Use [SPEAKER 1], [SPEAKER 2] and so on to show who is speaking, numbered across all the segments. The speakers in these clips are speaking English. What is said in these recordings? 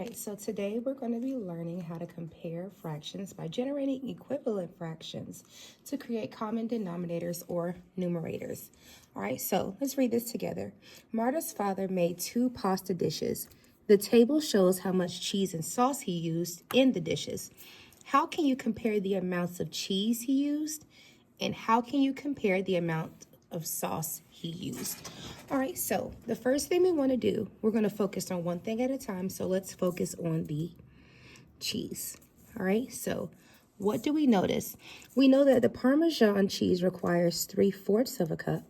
[SPEAKER 1] right, so today we're going to be learning how to compare fractions by generating equivalent fractions to create common denominators or numerators. All right, so let's read this together. Marta's father made 2 pasta dishes. The table shows how much cheese and sauce he used in the dishes. How can you compare the amounts of cheese he used? And how can you compare the amount of sauce he used? All right, so the first thing we want to do, we're going to focus on one thing at a time. So let's focus on the cheese. All right, so what do we notice? We know that the Parmesan cheese requires 3/4 of a cup.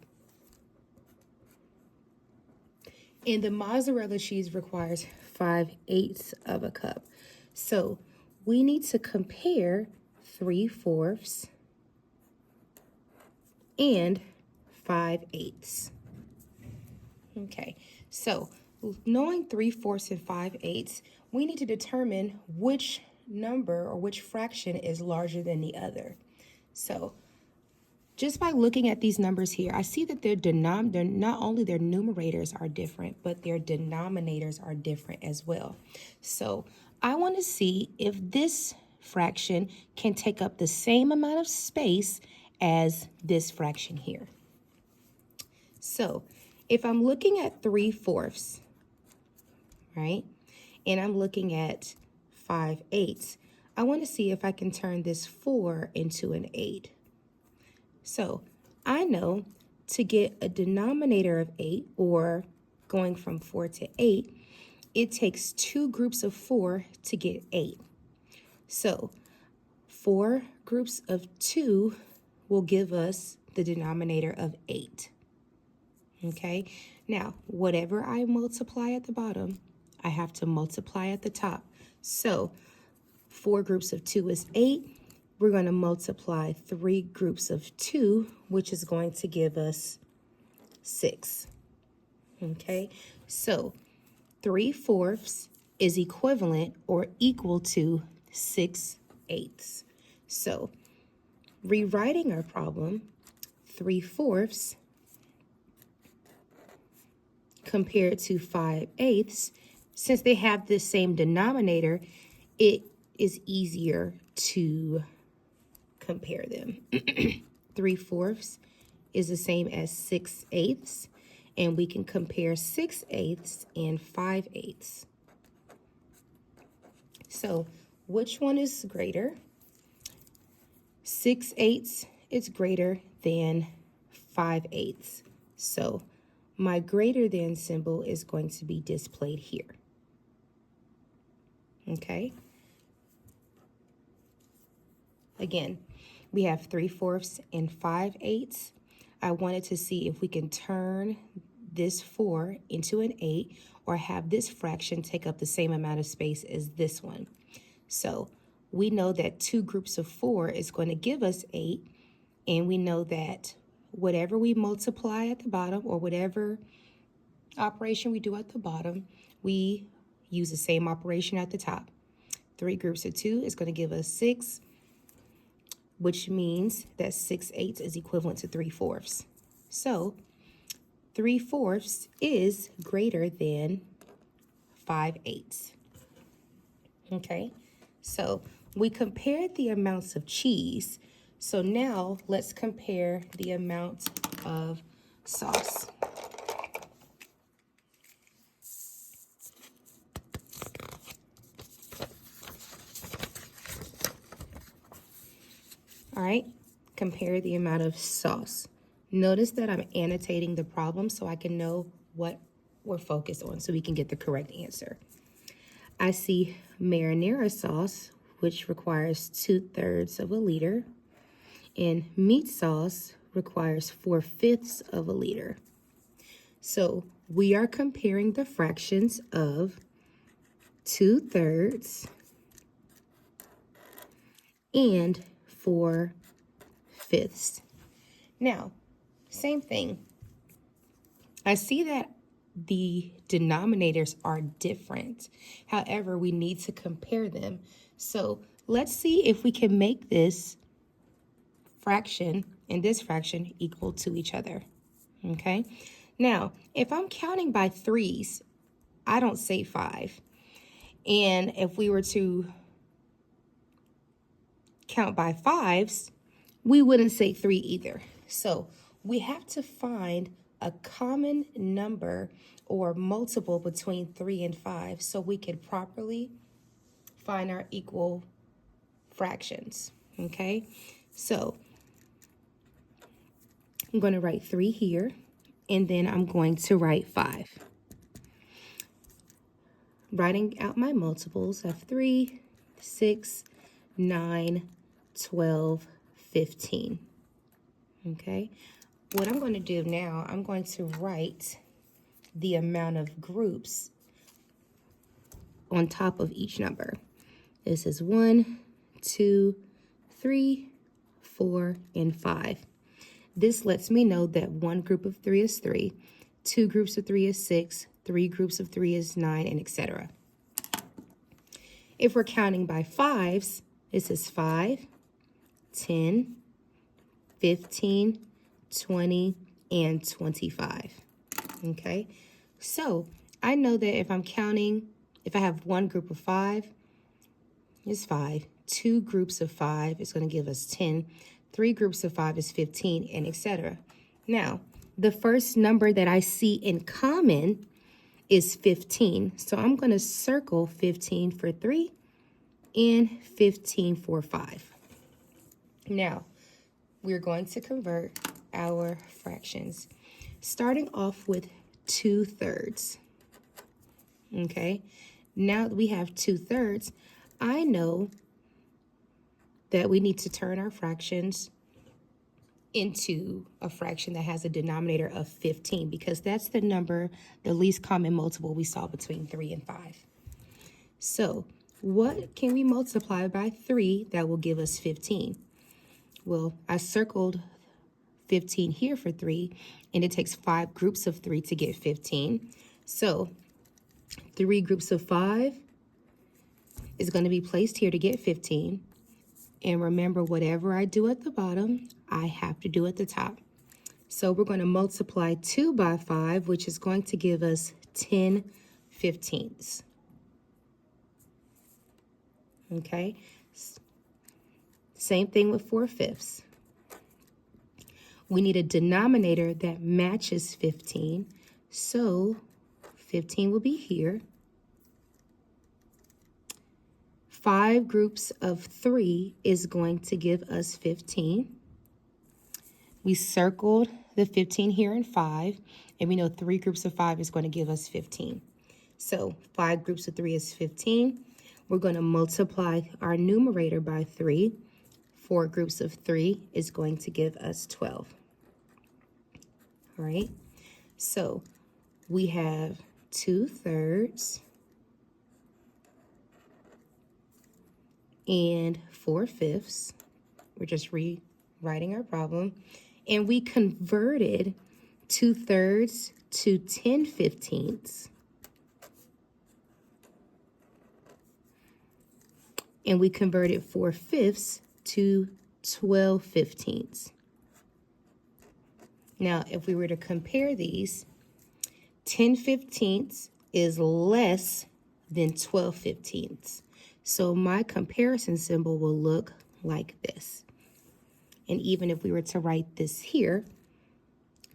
[SPEAKER 1] And the mozzarella cheese requires 5/8 of a cup. So we need to compare 3/4 and 5/8. Okay, so knowing 3/4 and 5/8, we need to determine which number or which fraction is larger than the other. So just by looking at these numbers here, I see that they're not only their numerators are different, but their denominators are different as well. So I want to see if this fraction can take up the same amount of space as this fraction here. So if I'm looking at 3/4, right, and I'm looking at 5/8, I want to see if I can turn this 4 into an 8. So I know to get a denominator of 8, or going from 4 to 8, it takes 2 groups of 4 to get 8. So 4 groups of 2 will give us the denominator of 8. Okay, now whatever I multiply at the bottom, I have to multiply at the top. So 4 groups of 2 is 8. We're going to multiply 3 groups of 2, which is going to give us 6. Okay, so 3/4 is equivalent or equal to 6/8. So rewriting our problem, 3/4 compared to 5/8, since they have the same denominator, it is easier to compare them. 3/4 is the same as 6/8, and we can compare 6/8 and 5/8. So which one is greater? 6/8 is greater than 5/8. So my greater than symbol is going to be displayed here. Okay. Again, we have 3/4 and 5/8. I wanted to see if we can turn this 4 into an 8, or have this fraction take up the same amount of space as this one. So we know that 2 groups of 4 is going to give us 8, and we know that whatever we multiply at the bottom, or whatever operation we do at the bottom, we use the same operation at the top. 3 groups of 2 is going to give us 6, which means that 6/8 is equivalent to 3/4. So 3/4 is greater than 5/8. Okay, so we compared the amounts of cheese. So now let's compare the amount of sauce. All right, compare the amount of sauce. Notice that I'm annotating the problem so I can know what we're focused on, so we can get the correct answer. I see marinara sauce, which requires 2/3 of a liter, and meat sauce requires 4/5 of a liter. So we are comparing the fractions of 2/3 and 4/5. Now, same thing. I see that the denominators are different. However, we need to compare them. So let's see if we can make this fraction and this fraction equal to each other. Okay. Now, if I'm counting by threes, I don't say 5. And if we were to count by fives, we wouldn't say 3 either. So we have to find a common number or multiple between 3 and 5 so we can properly find our equal fractions, okay? So I'm going to write 3 here, and then I'm going to write 5. Writing out my multiples of 3, 6, 9, 12, 15. Okay, what I'm going to do now, I'm going to write the amount of groups on top of each number. This is 1, 2, 3, 4, and 5. This lets me know that one group of 3 is 3, 2 groups of 3 is 6, 3 groups of 3 is 9, and etc. If we're counting by fives, this is 5, 10, 15, 20, and 25. Okay, so I know that if I'm counting, if I have one group of 5, it's 5. 2 groups of 5 is going to give us 10. 3 groups of 5 is 15, and etc. Now, the first number that I see in common is 15. So I'm going to circle 15 for 3 and 15 for 5. Now, we're going to convert our fractions, starting off with 2/3. Okay, now that we have 2/3, I know that we need to turn our fractions into a fraction that has a denominator of 15 because that's the number, the least common multiple we saw between 3 and 5. So what can we multiply by 3 that will give us 15? Well, I circled 15 here for 3, and it takes 5 groups of 3 to get 15. So 3 groups of 5 is going to be placed here to get 15. And remember, whatever I do at the bottom, I have to do at the top. So we're going to multiply 2 by 5, which is going to give us 10 15ths. Okay, same thing with 4/5. We need a denominator that matches 15. So 15 will be here. 5 groups of 3 is going to give us 15. We circled the 15 here in 5, and we know 3 groups of 5 is going to give us 15. So 5 groups of 3 is 15. We're going to multiply our numerator by 3. 4 groups of 3 is going to give us 12. All right, so we have 2/3 and 4/5. We're just rewriting our problem. And we converted 2/3 to 10 15ths. And we converted 4/5 to 12 15ths. Now, if we were to compare these, 10 15ths is less than 12 15ths. So my comparison symbol will look like this. And even if we were to write this here,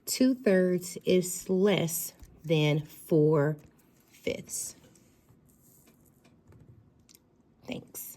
[SPEAKER 1] 2/3 is less than 4/5. Thanks.